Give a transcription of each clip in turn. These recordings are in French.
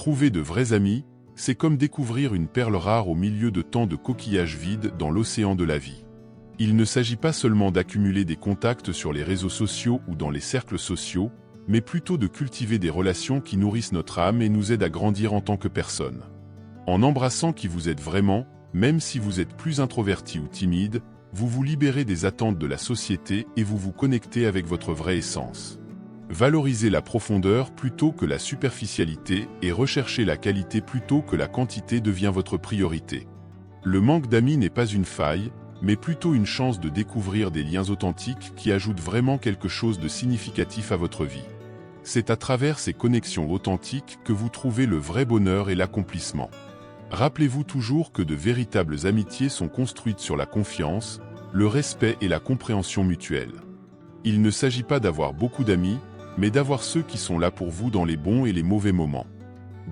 Trouver de vrais amis, c'est comme découvrir une perle rare au milieu de tant de coquillages vides dans l'océan de la vie. Il ne s'agit pas seulement d'accumuler des contacts sur les réseaux sociaux ou dans les cercles sociaux, mais plutôt de cultiver des relations qui nourrissent notre âme et nous aident à grandir en tant que personne. En embrassant qui vous êtes vraiment, même si vous êtes plus introverti ou timide, vous vous libérez des attentes de la société et vous vous connectez avec votre vraie essence. Valorisez la profondeur plutôt que la superficialité et recherchez la qualité plutôt que la quantité devient votre priorité. Le manque d'amis n'est pas une faille, mais plutôt une chance de découvrir des liens authentiques qui ajoutent vraiment quelque chose de significatif à votre vie. C'est à travers ces connexions authentiques que vous trouvez le vrai bonheur et l'accomplissement. Rappelez-vous toujours que de véritables amitiés sont construites sur la confiance, le respect et la compréhension mutuelle. Il ne s'agit pas d'avoir beaucoup d'amis, mais d'avoir ceux qui sont là pour vous dans les bons et les mauvais moments.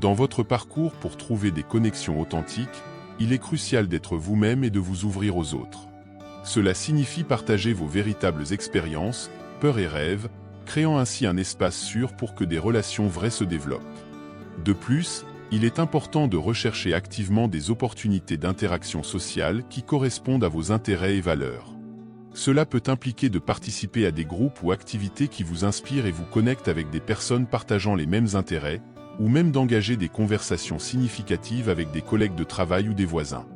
Dans votre parcours pour trouver des connexions authentiques, il est crucial d'être vous-même et de vous ouvrir aux autres. Cela signifie partager vos véritables expériences, peurs et rêves, créant ainsi un espace sûr pour que des relations vraies se développent. De plus, il est important de rechercher activement des opportunités d'interaction sociale qui correspondent à vos intérêts et valeurs. Cela peut impliquer de participer à des groupes ou activités qui vous inspirent et vous connectent avec des personnes partageant les mêmes intérêts, ou même d'engager des conversations significatives avec des collègues de travail ou des voisins.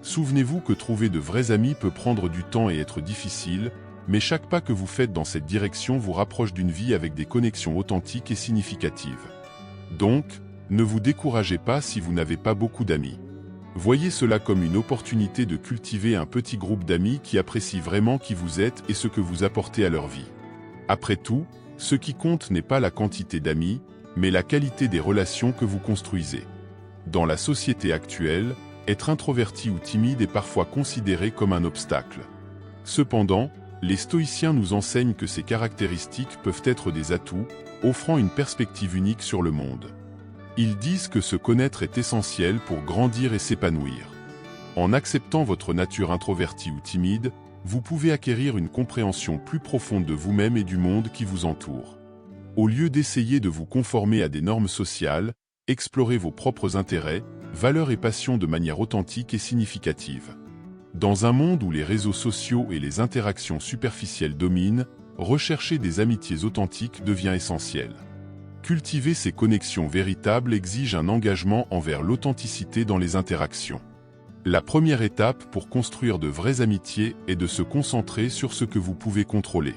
Souvenez-vous que trouver de vrais amis peut prendre du temps et être difficile, mais chaque pas que vous faites dans cette direction vous rapproche d'une vie avec des connexions authentiques et significatives. Donc, ne vous découragez pas si vous n'avez pas beaucoup d'amis. Voyez cela comme une opportunité de cultiver un petit groupe d'amis qui apprécient vraiment qui vous êtes et ce que vous apportez à leur vie. Après tout, ce qui compte n'est pas la quantité d'amis, mais la qualité des relations que vous construisez. Dans la société actuelle, être introverti ou timide est parfois considéré comme un obstacle. Cependant, les stoïciens nous enseignent que ces caractéristiques peuvent être des atouts, offrant une perspective unique sur le monde. Ils disent que se connaître est essentiel pour grandir et s'épanouir. En acceptant votre nature introvertie ou timide, vous pouvez acquérir une compréhension plus profonde de vous-même et du monde qui vous entoure. Au lieu d'essayer de vous conformer à des normes sociales, explorez vos propres intérêts, valeurs et passions de manière authentique et significative. Dans un monde où les réseaux sociaux et les interactions superficielles dominent, rechercher des amitiés authentiques devient essentiel. Cultiver ces connexions véritables exige un engagement envers l'authenticité dans les interactions. La première étape pour construire de vraies amitiés est de se concentrer sur ce que vous pouvez contrôler.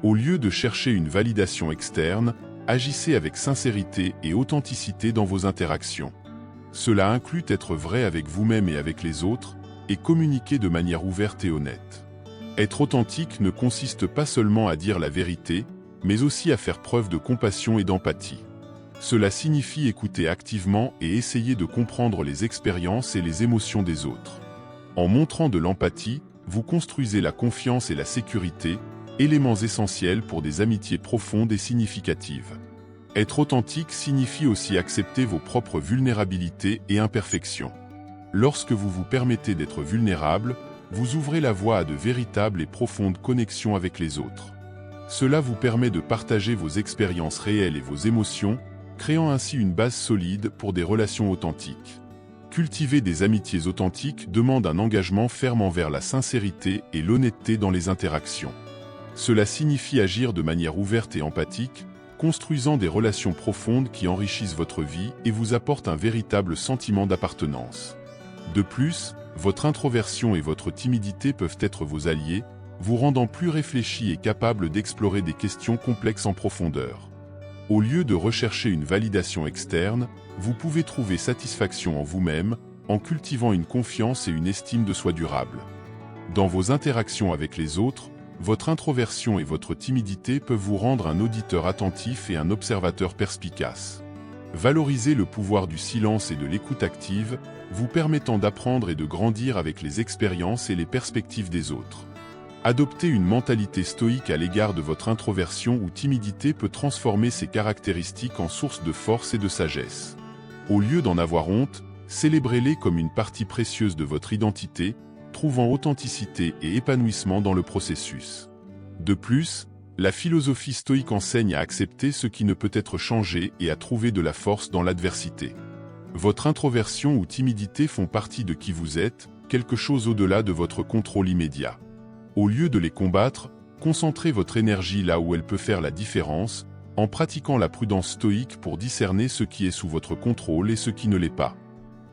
Au lieu de chercher une validation externe, agissez avec sincérité et authenticité dans vos interactions. Cela inclut être vrai avec vous-même et avec les autres, et communiquer de manière ouverte et honnête. Être authentique ne consiste pas seulement à dire la vérité, mais aussi à faire preuve de compassion et d'empathie. Cela signifie écouter activement et essayer de comprendre les expériences et les émotions des autres. En montrant de l'empathie, vous construisez la confiance et la sécurité, éléments essentiels pour des amitiés profondes et significatives. Être authentique signifie aussi accepter vos propres vulnérabilités et imperfections. Lorsque vous vous permettez d'être vulnérable, vous ouvrez la voie à de véritables et profondes connexions avec les autres. Cela vous permet de partager vos expériences réelles et vos émotions, créant ainsi une base solide pour des relations authentiques. Cultiver des amitiés authentiques demande un engagement ferme envers la sincérité et l'honnêteté dans les interactions. Cela signifie agir de manière ouverte et empathique, construisant des relations profondes qui enrichissent votre vie et vous apportent un véritable sentiment d'appartenance. De plus, votre introversion et votre timidité peuvent être vos alliés, vous rendant plus réfléchi et capable d'explorer des questions complexes en profondeur. Au lieu de rechercher une validation externe, vous pouvez trouver satisfaction en vous-même, en cultivant une confiance et une estime de soi durable. Dans vos interactions avec les autres, votre introversion et votre timidité peuvent vous rendre un auditeur attentif et un observateur perspicace. Valorisez le pouvoir du silence et de l'écoute active, vous permettant d'apprendre et de grandir avec les expériences et les perspectives des autres. Adopter une mentalité stoïque à l'égard de votre introversion ou timidité peut transformer ces caractéristiques en source de force et de sagesse. Au lieu d'en avoir honte, célébrez-les comme une partie précieuse de votre identité, trouvant authenticité et épanouissement dans le processus. De plus, La philosophie stoïque enseigne à accepter ce qui ne peut être changé et à trouver de la force dans l'adversité. Votre introversion ou timidité font partie de qui vous êtes, quelque chose au-delà de votre contrôle immédiat. Au lieu de les combattre, concentrez votre énergie là où elle peut faire la différence, en pratiquant la prudence stoïque pour discerner ce qui est sous votre contrôle et ce qui ne l'est pas.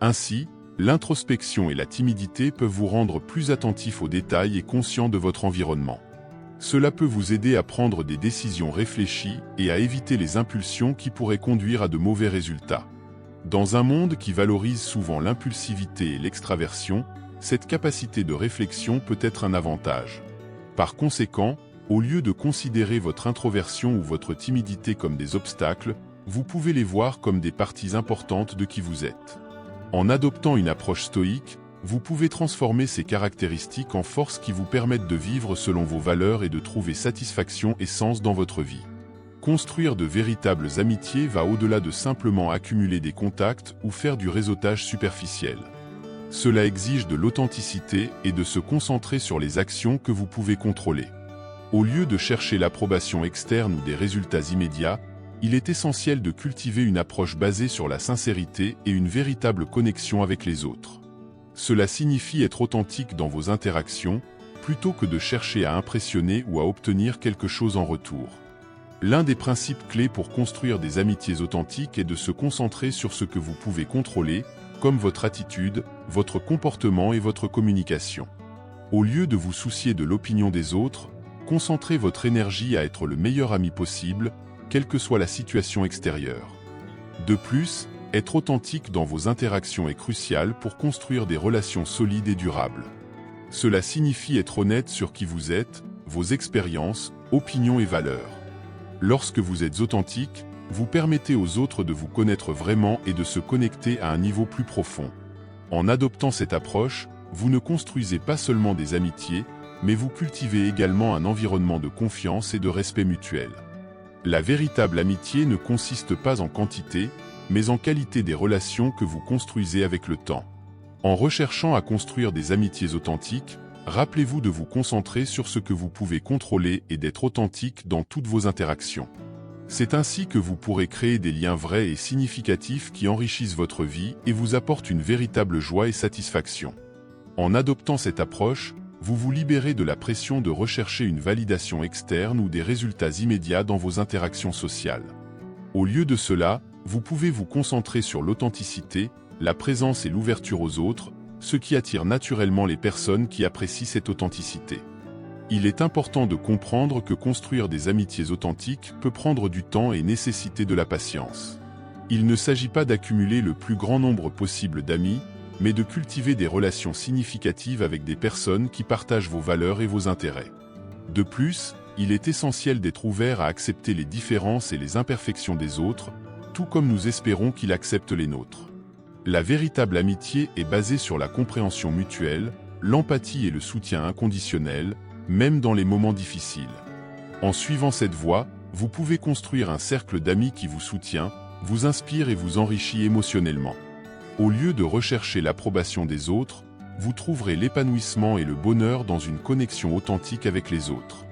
Ainsi, l'introspection et la timidité peuvent vous rendre plus attentif aux détails et conscient de votre environnement. Cela peut vous aider à prendre des décisions réfléchies et à éviter les impulsions qui pourraient conduire à de mauvais résultats. Dans un monde qui valorise souvent l'impulsivité et l'extraversion, cette capacité de réflexion peut être un avantage. Par conséquent, au lieu de considérer votre introversion ou votre timidité comme des obstacles, vous pouvez les voir comme des parties importantes de qui vous êtes. En adoptant une approche stoïque, vous pouvez transformer ces caractéristiques en forces qui vous permettent de vivre selon vos valeurs et de trouver satisfaction et sens dans votre vie. Construire de véritables amitiés va au-delà de simplement accumuler des contacts ou faire du réseautage superficiel. Cela exige de l'authenticité et de se concentrer sur les actions que vous pouvez contrôler. Au lieu de chercher l'approbation externe ou des résultats immédiats, il est essentiel de cultiver une approche basée sur la sincérité et une véritable connexion avec les autres. Cela signifie être authentique dans vos interactions, plutôt que de chercher à impressionner ou à obtenir quelque chose en retour. L'un des principes clés pour construire des amitiés authentiques est de se concentrer sur ce que vous pouvez contrôler, comme votre attitude, votre comportement et votre communication. Au lieu de vous soucier de l'opinion des autres, concentrez votre énergie à être le meilleur ami possible, quelle que soit la situation extérieure. De plus, être authentique dans vos interactions est crucial pour construire des relations solides et durables. Cela signifie être honnête sur qui vous êtes, vos expériences, opinions et valeurs. Lorsque vous êtes authentique, vous permettez aux autres de vous connaître vraiment et de se connecter à un niveau plus profond. En adoptant cette approche, vous ne construisez pas seulement des amitiés, mais vous cultivez également un environnement de confiance et de respect mutuel. La véritable amitié ne consiste pas en quantité, mais en qualité des relations que vous construisez avec le temps. En recherchant à construire des amitiés authentiques, rappelez-vous de vous concentrer sur ce que vous pouvez contrôler et d'être authentique dans toutes vos interactions. C'est ainsi que vous pourrez créer des liens vrais et significatifs qui enrichissent votre vie et vous apportent une véritable joie et satisfaction. En adoptant cette approche, vous vous libérez de la pression de rechercher une validation externe ou des résultats immédiats dans vos interactions sociales. Au lieu de cela, vous pouvez vous concentrer sur l'authenticité, la présence et l'ouverture aux autres, ce qui attire naturellement les personnes qui apprécient cette authenticité. Il est important de comprendre que construire des amitiés authentiques peut prendre du temps et nécessiter de la patience. Il ne s'agit pas d'accumuler le plus grand nombre possible d'amis, mais de cultiver des relations significatives avec des personnes qui partagent vos valeurs et vos intérêts. De plus, il est essentiel d'être ouvert à accepter les différences et les imperfections des autres, tout comme nous espérons qu'ils acceptent les nôtres. La véritable amitié est basée sur la compréhension mutuelle, l'empathie et le soutien inconditionnel, même dans les moments difficiles. En suivant cette voie, vous pouvez construire un cercle d'amis qui vous soutient, vous inspire et vous enrichit émotionnellement. Au lieu de rechercher l'approbation des autres, vous trouverez l'épanouissement et le bonheur dans une connexion authentique avec les autres.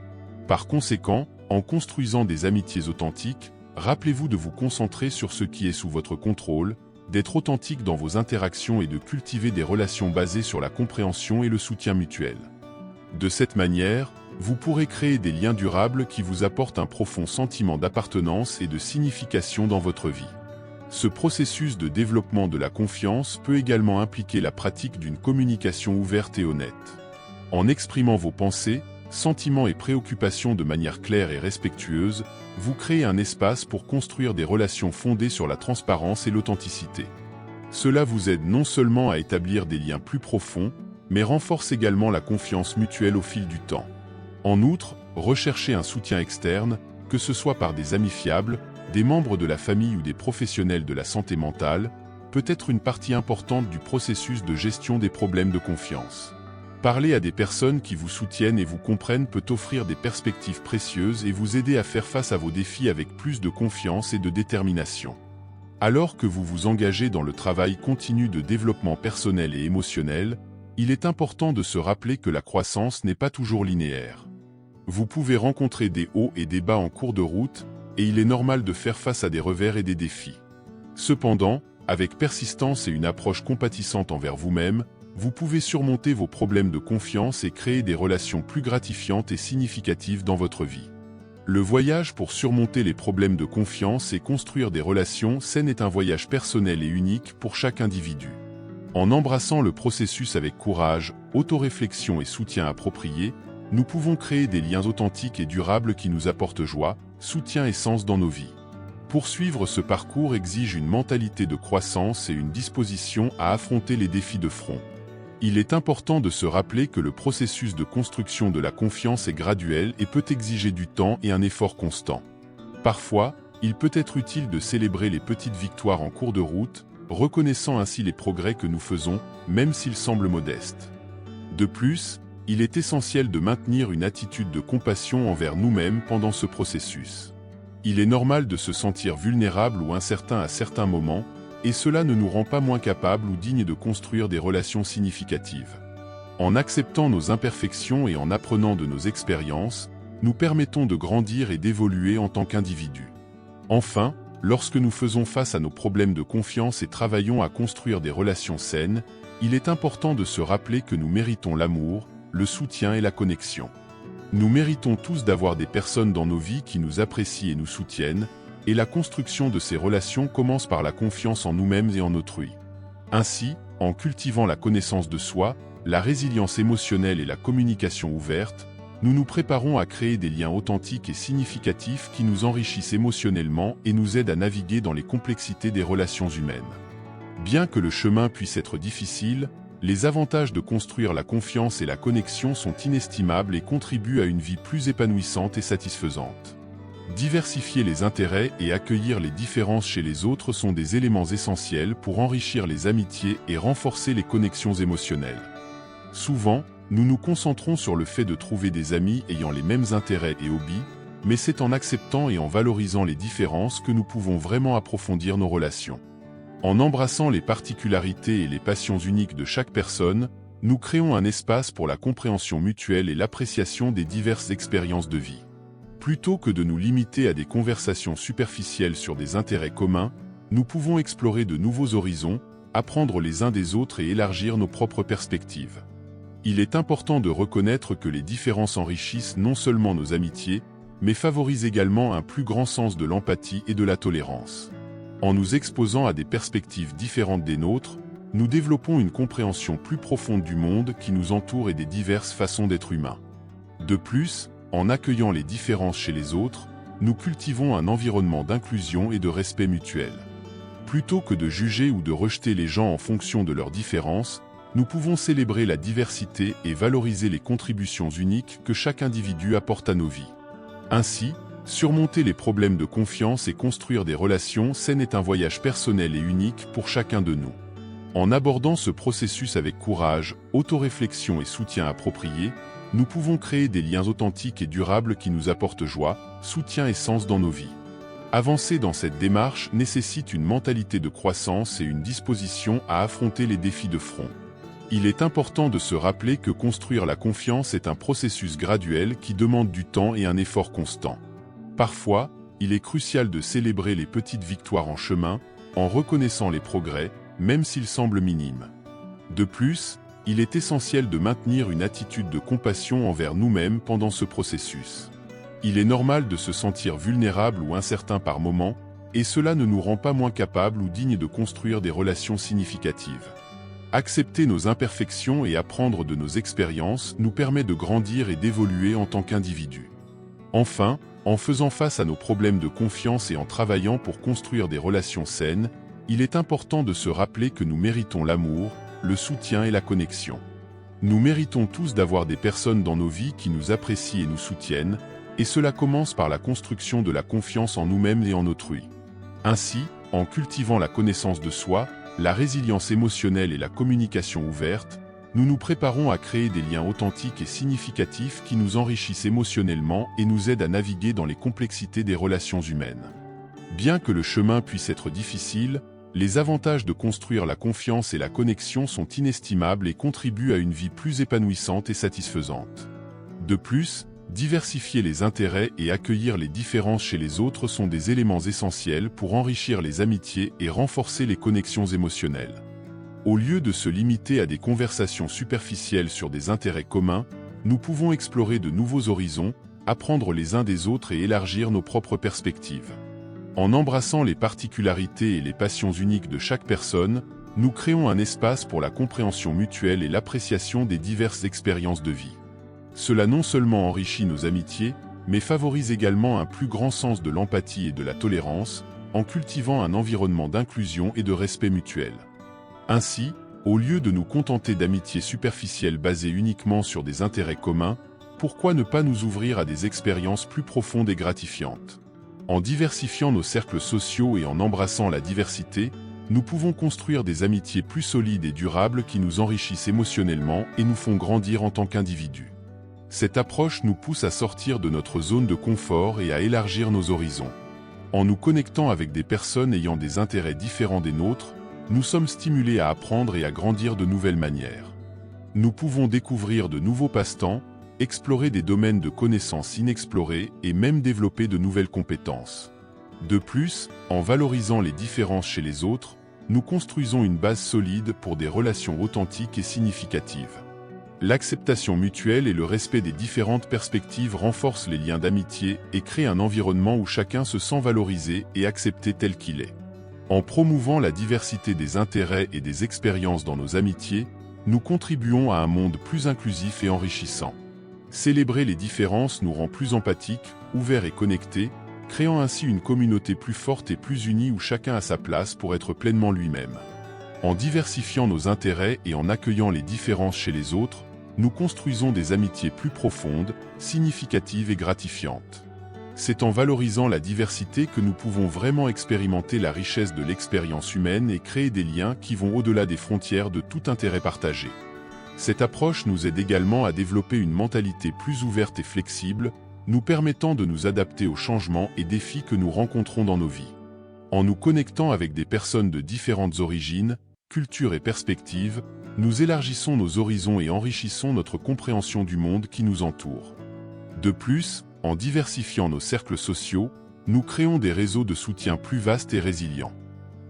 Par conséquent, en construisant des amitiés authentiques, rappelez-vous de vous concentrer sur ce qui est sous votre contrôle, d'être authentique dans vos interactions et de cultiver des relations basées sur la compréhension et le soutien mutuel. De cette manière, vous pourrez créer des liens durables qui vous apportent un profond sentiment d'appartenance et de signification dans votre vie. Ce processus de développement de la confiance peut également impliquer la pratique d'une communication ouverte et honnête. En exprimant vos pensées, sentiments et préoccupations de manière claire et respectueuse, vous créez un espace pour construire des relations fondées sur la transparence et l'authenticité. Cela vous aide non seulement à établir des liens plus profonds, mais renforce également la confiance mutuelle au fil du temps. En outre, rechercher un soutien externe, que ce soit par des amis fiables, des membres de la famille ou des professionnels de la santé mentale, peut être une partie importante du processus de gestion des problèmes de confiance. Parler à des personnes qui vous soutiennent et vous comprennent peut offrir des perspectives précieuses et vous aider à faire face à vos défis avec plus de confiance et de détermination. Alors que vous vous engagez dans le travail continu de développement personnel et émotionnel, il est important de se rappeler que la croissance n'est pas toujours linéaire. Vous pouvez rencontrer des hauts et des bas en cours de route, et il est normal de faire face à des revers et des défis. Cependant, avec persistance et une approche compatissante envers vous-même, vous pouvez surmonter vos problèmes de confiance et créer des relations plus gratifiantes et significatives dans votre vie. Le voyage pour surmonter les problèmes de confiance et construire des relations saines est un voyage personnel et unique pour chaque individu. En embrassant le processus avec courage, autoréflexion et soutien approprié, nous pouvons créer des liens authentiques et durables qui nous apportent joie, soutien et sens dans nos vies. Poursuivre ce parcours exige une mentalité de croissance et une disposition à affronter les défis de front. Il est important de se rappeler que le processus de construction de la confiance est graduel et peut exiger du temps et un effort constant. Parfois, il peut être utile de célébrer les petites victoires en cours de route, reconnaissant ainsi les progrès que nous faisons, même s'ils semblent modestes. De plus, il est essentiel de maintenir une attitude de compassion envers nous-mêmes pendant ce processus. Il est normal de se sentir vulnérable ou incertain à certains moments, et cela ne nous rend pas moins capables ou dignes de construire des relations significatives. En acceptant nos imperfections et en apprenant de nos expériences, nous permettons de grandir et d'évoluer en tant qu'individus. Enfin, lorsque nous faisons face à nos problèmes de confiance et travaillons à construire des relations saines, il est important de se rappeler que nous méritons l'amour, le soutien et la connexion. Nous méritons tous d'avoir des personnes dans nos vies qui nous apprécient et nous soutiennent, et la construction de ces relations commence par la confiance en nous-mêmes et en autrui. Ainsi, en cultivant la connaissance de soi, la résilience émotionnelle et la communication ouverte, nous nous préparons à créer des liens authentiques et significatifs qui nous enrichissent émotionnellement et nous aident à naviguer dans les complexités des relations humaines. Bien que le chemin puisse être difficile, les avantages de construire la confiance et la connexion sont inestimables et contribuent à une vie plus épanouissante et satisfaisante. Diversifier les intérêts et accueillir les différences chez les autres sont des éléments essentiels pour enrichir les amitiés et renforcer les connexions émotionnelles. Souvent, nous nous concentrons sur le fait de trouver des amis ayant les mêmes intérêts et hobbies, mais c'est en acceptant et en valorisant les différences que nous pouvons vraiment approfondir nos relations. En embrassant les particularités et les passions uniques de chaque personne, nous créons un espace pour la compréhension mutuelle et l'appréciation des diverses expériences de vie. Plutôt que de nous limiter à des conversations superficielles sur des intérêts communs, nous pouvons explorer de nouveaux horizons, apprendre les uns des autres et élargir nos propres perspectives. Il est important de reconnaître que les différences enrichissent non seulement nos amitiés, mais favorisent également un plus grand sens de l'empathie et de la tolérance. En nous exposant à des perspectives différentes des nôtres, nous développons une compréhension plus profonde du monde qui nous entoure et des diverses façons d'être humains. De plus, en accueillant les différences chez les autres, nous cultivons un environnement d'inclusion et de respect mutuel. Plutôt que de juger ou de rejeter les gens en fonction de leurs différences, nous pouvons célébrer la diversité et valoriser les contributions uniques que chaque individu apporte à nos vies. Ainsi, surmonter les problèmes de confiance et construire des relations saines est un voyage personnel et unique pour chacun de nous. En abordant ce processus avec courage, autoréflexion et soutien approprié, nous pouvons créer des liens authentiques et durables qui nous apportent joie, soutien et sens dans nos vies. Avancer dans cette démarche nécessite une mentalité de croissance et une disposition à affronter les défis de front. Il est important de se rappeler que construire la confiance est un processus graduel qui demande du temps et un effort constant. Parfois, il est crucial de célébrer les petites victoires en chemin, en reconnaissant les progrès, même s'ils semblent minimes. De plus, il est essentiel de maintenir une attitude de compassion envers nous-mêmes pendant ce processus. Il est normal de se sentir vulnérable ou incertain par moments, et cela ne nous rend pas moins capables ou dignes de construire des relations significatives. Accepter nos imperfections et apprendre de nos expériences nous permet de grandir et d'évoluer en tant qu'individus. Enfin, en faisant face à nos problèmes de confiance et en travaillant pour construire des relations saines, il est important de se rappeler que nous méritons l'amour, le soutien et la connexion. Nous méritons tous d'avoir des personnes dans nos vies qui nous apprécient et nous soutiennent, et cela commence par la construction de la confiance en nous-mêmes et en autrui. Ainsi, en cultivant la connaissance de soi, la résilience émotionnelle et la communication ouverte, nous nous préparons à créer des liens authentiques et significatifs qui nous enrichissent émotionnellement et nous aident à naviguer dans les complexités des relations humaines. Bien que le chemin puisse être difficile, les avantages de construire la confiance et la connexion sont inestimables et contribuent à une vie plus épanouissante et satisfaisante. De plus, Diversifier les intérêts et accueillir les différences chez les autres sont des éléments essentiels pour enrichir les amitiés et renforcer les connexions émotionnelles. Au lieu de se limiter à des conversations superficielles sur des intérêts communs, nous pouvons explorer de nouveaux horizons, apprendre les uns des autres et élargir nos propres perspectives. En embrassant les particularités et les passions uniques de chaque personne, nous créons un espace pour la compréhension mutuelle et l'appréciation des diverses expériences de vie. Cela non seulement enrichit nos amitiés, mais favorise également un plus grand sens de l'empathie et de la tolérance, en cultivant un environnement d'inclusion et de respect mutuel. Ainsi, au lieu de nous contenter d'amitiés superficielles basées uniquement sur des intérêts communs, pourquoi ne pas nous ouvrir à des expériences plus profondes et gratifiantes? En diversifiant nos cercles sociaux et en embrassant la diversité, nous pouvons construire des amitiés plus solides et durables qui nous enrichissent émotionnellement et nous font grandir en tant qu'individus. Cette approche nous pousse à sortir de notre zone de confort et à élargir nos horizons. En nous connectant avec des personnes ayant des intérêts différents des nôtres, nous sommes stimulés à apprendre et à grandir de nouvelles manières. Nous pouvons découvrir de nouveaux passe-temps, explorer des domaines de connaissances inexplorés et même développer de nouvelles compétences. De plus, en valorisant les différences chez les autres, nous construisons une base solide pour des relations authentiques et significatives. L'acceptation mutuelle et le respect des différentes perspectives renforcent les liens d'amitié et créent un environnement où chacun se sent valorisé et accepté tel qu'il est. En promouvant la diversité des intérêts et des expériences dans nos amitiés, nous contribuons à un monde plus inclusif et enrichissant. Célébrer les différences nous rend plus empathiques, ouverts et connectés, créant ainsi une communauté plus forte et plus unie où chacun a sa place pour être pleinement lui-même. En diversifiant nos intérêts et en accueillant les différences chez les autres, nous construisons des amitiés plus profondes, significatives et gratifiantes. C'est en valorisant la diversité que nous pouvons vraiment expérimenter la richesse de l'expérience humaine et créer des liens qui vont au-delà des frontières de tout intérêt partagé. Cette approche nous aide également à développer une mentalité plus ouverte et flexible, nous permettant de nous adapter aux changements et défis que nous rencontrons dans nos vies. En nous connectant avec des personnes de différentes origines, cultures et perspectives, nous élargissons nos horizons et enrichissons notre compréhension du monde qui nous entoure. De plus, en diversifiant nos cercles sociaux, nous créons des réseaux de soutien plus vastes et résilients.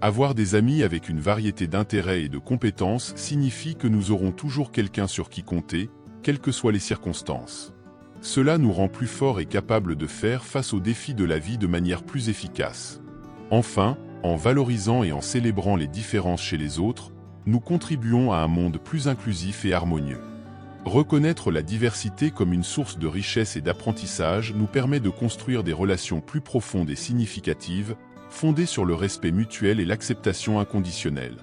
Avoir des amis avec une variété d'intérêts et de compétences signifie que nous aurons toujours quelqu'un sur qui compter, quelles que soient les circonstances. Cela nous rend plus forts et capables de faire face aux défis de la vie de manière plus efficace. Enfin, en valorisant et en célébrant les différences chez les autres, nous contribuons à un monde plus inclusif et harmonieux. Reconnaître la diversité comme une source de richesse et d'apprentissage nous permet de construire des relations plus profondes et significatives, fondées sur le respect mutuel et l'acceptation inconditionnelle.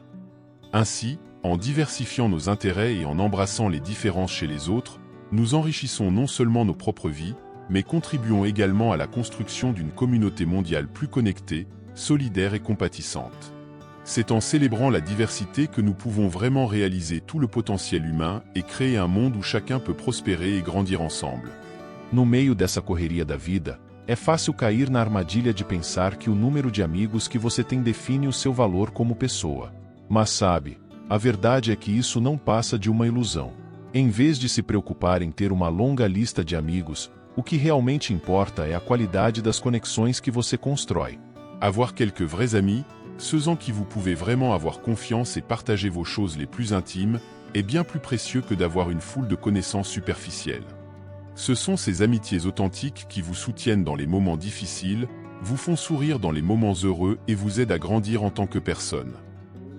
Ainsi, en diversifiant nos intérêts et en embrassant les différences chez les autres, nous enrichissons non seulement nos propres vies, mais contribuons également à la construction d'une communauté mondiale plus connectée, solidaire et compatissante. C'est en célébrant la diversité que nous pouvons vraiment réaliser tout le potentiel humain et créer un monde où chacun peut prospérer et grandir ensemble. No meio dessa correria da vida, é fácil cair na armadilha de pensar que o número de amigos que você tem define o seu valor como pessoa. Mas sabe, a verdade é que isso não passa de uma ilusão. Em vez de se preocupar em ter uma longa lista de amigos, o que realmente importa é a qualidade das conexões que você constrói. Avoir quelques vrais amis, ceux en qui vous pouvez vraiment avoir confiance et partager vos choses les plus intimes, est bien plus précieux que d'avoir une foule de connaissances superficielles. Ce sont ces amitiés authentiques qui vous soutiennent dans les moments difficiles, vous font sourire dans les moments heureux et vous aident à grandir en tant que personne.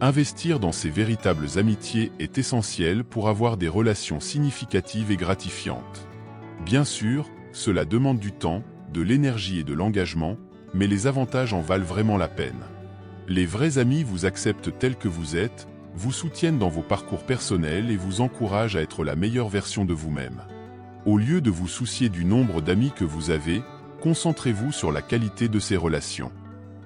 Investir dans ces véritables amitiés est essentiel pour avoir des relations significatives et gratifiantes. Bien sûr, cela demande du temps, de l'énergie et de l'engagement, mais les avantages en valent vraiment la peine. Les vrais amis vous acceptent tel que vous êtes, vous soutiennent dans vos parcours personnels et vous encouragent à être la meilleure version de vous-même. Au lieu de vous soucier du nombre d'amis que vous avez, concentrez-vous sur la qualité de ces relations.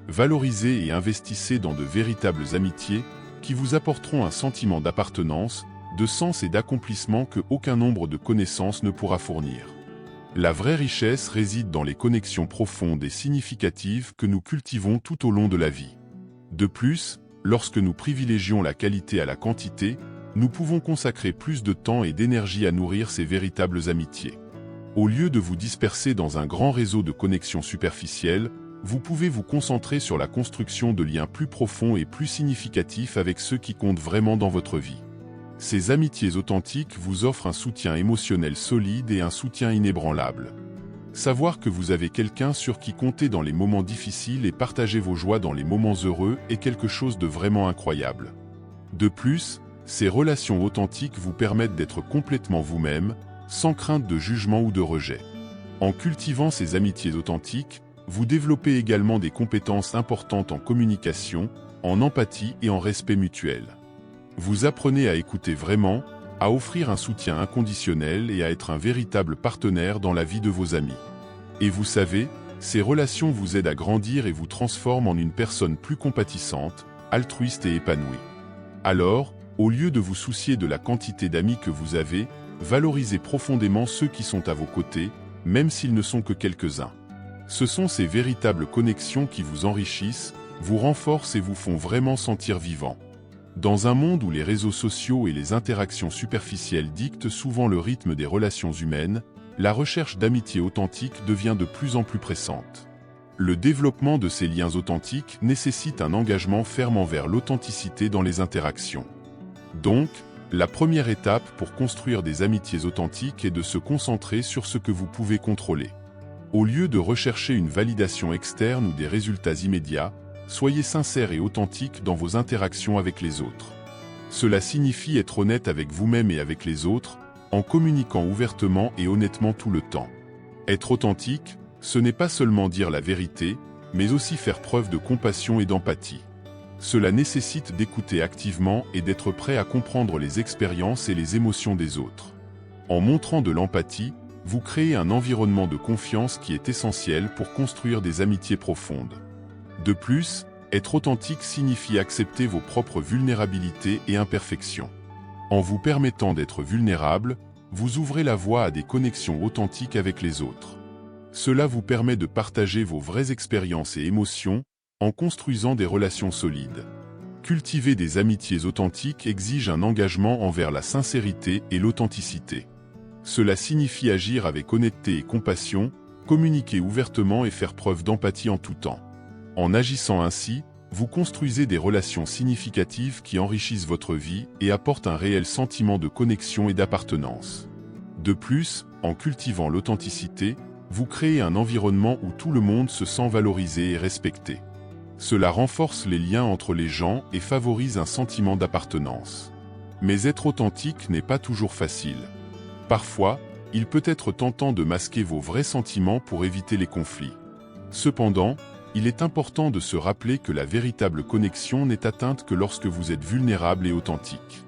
Valorisez et investissez dans de véritables amitiés qui vous apporteront un sentiment d'appartenance, de sens et d'accomplissement que aucun nombre de connaissances ne pourra fournir. La vraie richesse réside dans les connexions profondes et significatives que nous cultivons tout au long de la vie. De plus, lorsque nous privilégions la qualité à la quantité, nous pouvons consacrer plus de temps et d'énergie à nourrir ces véritables amitiés. Au lieu de vous disperser dans un grand réseau de connexions superficielles, vous pouvez vous concentrer sur la construction de liens plus profonds et plus significatifs avec ceux qui comptent vraiment dans votre vie. Ces amitiés authentiques vous offrent un soutien émotionnel solide et un soutien inébranlable. Savoir que vous avez quelqu'un sur qui compter dans les moments difficiles et partager vos joies dans les moments heureux est quelque chose de vraiment incroyable. De plus, ces relations authentiques vous permettent d'être complètement vous-même, sans crainte de jugement ou de rejet. En cultivant ces amitiés authentiques, vous développez également des compétences importantes en communication, en empathie et en respect mutuel. Vous apprenez à écouter vraiment, à offrir un soutien inconditionnel et à être un véritable partenaire dans la vie de vos amis. Et vous savez, ces relations vous aident à grandir et vous transforment en une personne plus compatissante, altruiste et épanouie. Alors, au lieu de vous soucier de la quantité d'amis que vous avez, valorisez profondément ceux qui sont à vos côtés, même s'ils ne sont que quelques-uns. Ce sont ces véritables connexions qui vous enrichissent, vous renforcent et vous font vraiment sentir vivant. Dans un monde où les réseaux sociaux et les interactions superficielles dictent souvent le rythme des relations humaines, la recherche d'amitié authentique devient de plus en plus pressante. Le développement de ces liens authentiques nécessite un engagement ferme envers l'authenticité dans les interactions. Donc, la première étape pour construire des amitiés authentiques est de se concentrer sur ce que vous pouvez contrôler. Au lieu de rechercher une validation externe ou des résultats immédiats, soyez sincère et authentique dans vos interactions avec les autres. Cela signifie être honnête avec vous-même et avec les autres, en communiquant ouvertement et honnêtement tout le temps. Être authentique, ce n'est pas seulement dire la vérité, mais aussi faire preuve de compassion et d'empathie. Cela nécessite d'écouter activement et d'être prêt à comprendre les expériences et les émotions des autres. En montrant de l'empathie, vous créez un environnement de confiance qui est essentiel pour construire des amitiés profondes. De plus, être authentique signifie accepter vos propres vulnérabilités et imperfections. En vous permettant d'être vulnérable, vous ouvrez la voie à des connexions authentiques avec les autres. Cela vous permet de partager vos vraies expériences et émotions, en construisant des relations solides. Cultiver des amitiés authentiques exige un engagement envers la sincérité et l'authenticité. Cela signifie agir avec honnêteté et compassion, communiquer ouvertement et faire preuve d'empathie en tout temps. En agissant ainsi, vous construisez des relations significatives qui enrichissent votre vie et apportent un réel sentiment de connexion et d'appartenance. De plus, en cultivant l'authenticité, vous créez un environnement où tout le monde se sent valorisé et respecté. Cela renforce les liens entre les gens et favorise un sentiment d'appartenance. Mais être authentique n'est pas toujours facile. Parfois, il peut être tentant de masquer vos vrais sentiments pour éviter les conflits. Cependant, il est important de se rappeler que la véritable connexion n'est atteinte que lorsque vous êtes vulnérable et authentique.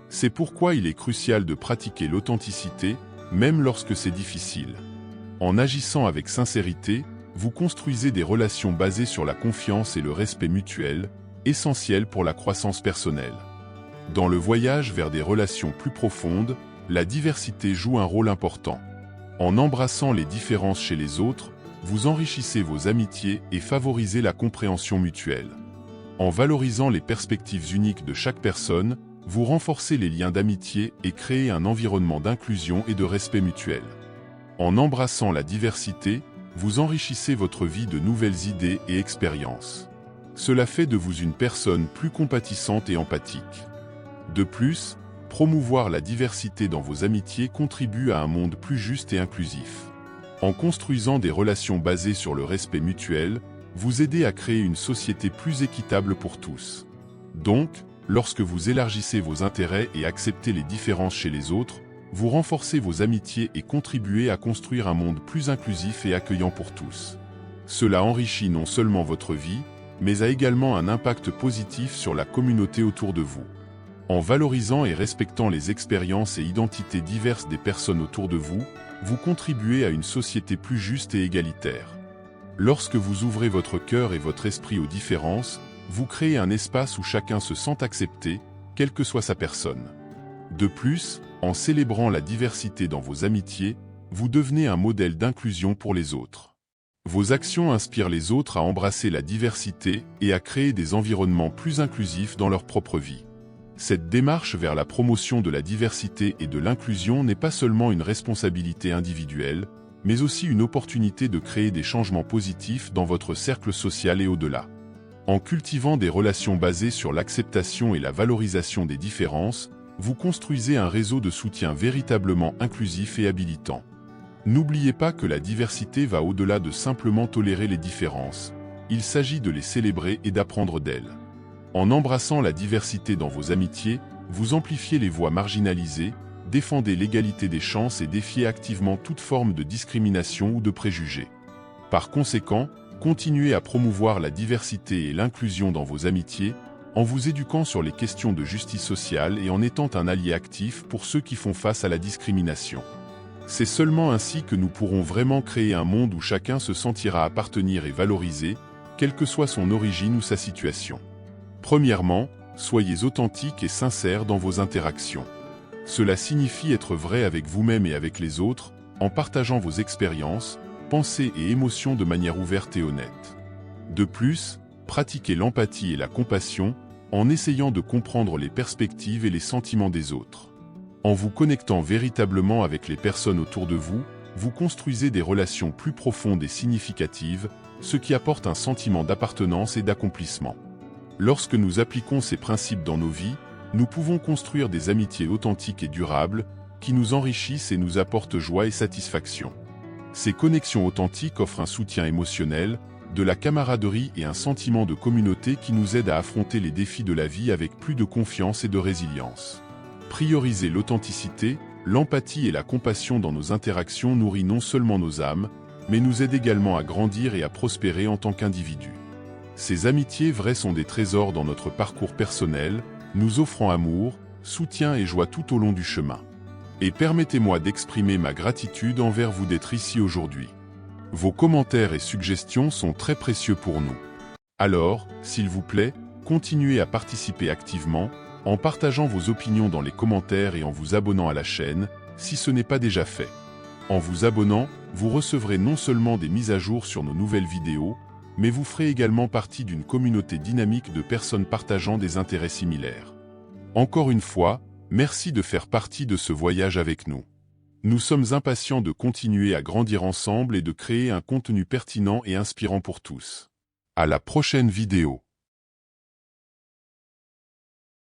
C'est pourquoi il est crucial de pratiquer l'authenticité, même lorsque c'est difficile. En agissant avec sincérité, vous construisez des relations basées sur la confiance et le respect mutuel, essentiels pour la croissance personnelle. Dans le voyage vers des relations plus profondes, la diversité joue un rôle important. En embrassant les différences chez les autres, vous enrichissez vos amitiés et favorisez la compréhension mutuelle. En valorisant les perspectives uniques de chaque personne, vous renforcez les liens d'amitié et créez un environnement d'inclusion et de respect mutuel. En embrassant la diversité, vous enrichissez votre vie de nouvelles idées et expériences. Cela fait de vous une personne plus compatissante et empathique. De plus, promouvoir la diversité dans vos amitiés contribue à un monde plus juste et inclusif. En construisant des relations basées sur le respect mutuel, vous aidez à créer une société plus équitable pour tous. Donc, lorsque vous élargissez vos intérêts et acceptez les différences chez les autres, vous renforcez vos amitiés et contribuez à construire un monde plus inclusif et accueillant pour tous. Cela enrichit non seulement votre vie, mais a également un impact positif sur la communauté autour de vous. En valorisant et respectant les expériences et identités diverses des personnes autour de vous, vous contribuez à une société plus juste et égalitaire. Lorsque vous ouvrez votre cœur et votre esprit aux différences, vous créez un espace où chacun se sent accepté, quelle que soit sa personne. De plus, en célébrant la diversité dans vos amitiés, vous devenez un modèle d'inclusion pour les autres. Vos actions inspirent les autres à embrasser la diversité et à créer des environnements plus inclusifs dans leur propre vie. Cette démarche vers la promotion de la diversité et de l'inclusion n'est pas seulement une responsabilité individuelle, mais aussi une opportunité de créer des changements positifs dans votre cercle social et au-delà. En cultivant des relations basées sur l'acceptation et la valorisation des différences, vous construisez un réseau de soutien véritablement inclusif et habilitant. N'oubliez pas que la diversité va au-delà de simplement tolérer les différences. Il s'agit de les célébrer et d'apprendre d'elles. En embrassant la diversité dans vos amitiés, vous amplifiez les voix marginalisées, défendez l'égalité des chances et défiez activement toute forme de discrimination ou de préjugés. Par conséquent, continuez à promouvoir la diversité et l'inclusion dans vos amitiés, en vous éduquant sur les questions de justice sociale et en étant un allié actif pour ceux qui font face à la discrimination. C'est seulement ainsi que nous pourrons vraiment créer un monde où chacun se sentira appartenir et valorisé, quelle que soit son origine ou sa situation. Premièrement, soyez authentiques et sincères dans vos interactions. Cela signifie être vrai avec vous-même et avec les autres, en partageant vos expériences, pensées et émotions de manière ouverte et honnête. De plus, pratiquez l'empathie et la compassion, en essayant de comprendre les perspectives et les sentiments des autres. En vous connectant véritablement avec les personnes autour de vous, vous construisez des relations plus profondes et significatives, ce qui apporte un sentiment d'appartenance et d'accomplissement. Lorsque nous appliquons ces principes dans nos vies, nous pouvons construire des amitiés authentiques et durables, qui nous enrichissent et nous apportent joie et satisfaction. Ces connexions authentiques offrent un soutien émotionnel, de la camaraderie et un sentiment de communauté qui nous aident à affronter les défis de la vie avec plus de confiance et de résilience. Prioriser l'authenticité, l'empathie et la compassion dans nos interactions nourrit non seulement nos âmes, mais nous aide également à grandir et à prospérer en tant qu'individus. Ces amitiés vraies sont des trésors dans notre parcours personnel, nous offrant amour, soutien et joie tout au long du chemin. Et permettez-moi d'exprimer ma gratitude envers vous d'être ici aujourd'hui. Vos commentaires et suggestions sont très précieux pour nous. Alors, s'il vous plaît, continuez à participer activement, en partageant vos opinions dans les commentaires et en vous abonnant à la chaîne, si ce n'est pas déjà fait. En vous abonnant, vous recevrez non seulement des mises à jour sur nos nouvelles vidéos, mais vous ferez également partie d'une communauté dynamique de personnes partageant des intérêts similaires. Encore une fois, merci de faire partie de ce voyage avec nous. Nous sommes impatients de continuer à grandir ensemble et de créer un contenu pertinent et inspirant pour tous. À la prochaine vidéo.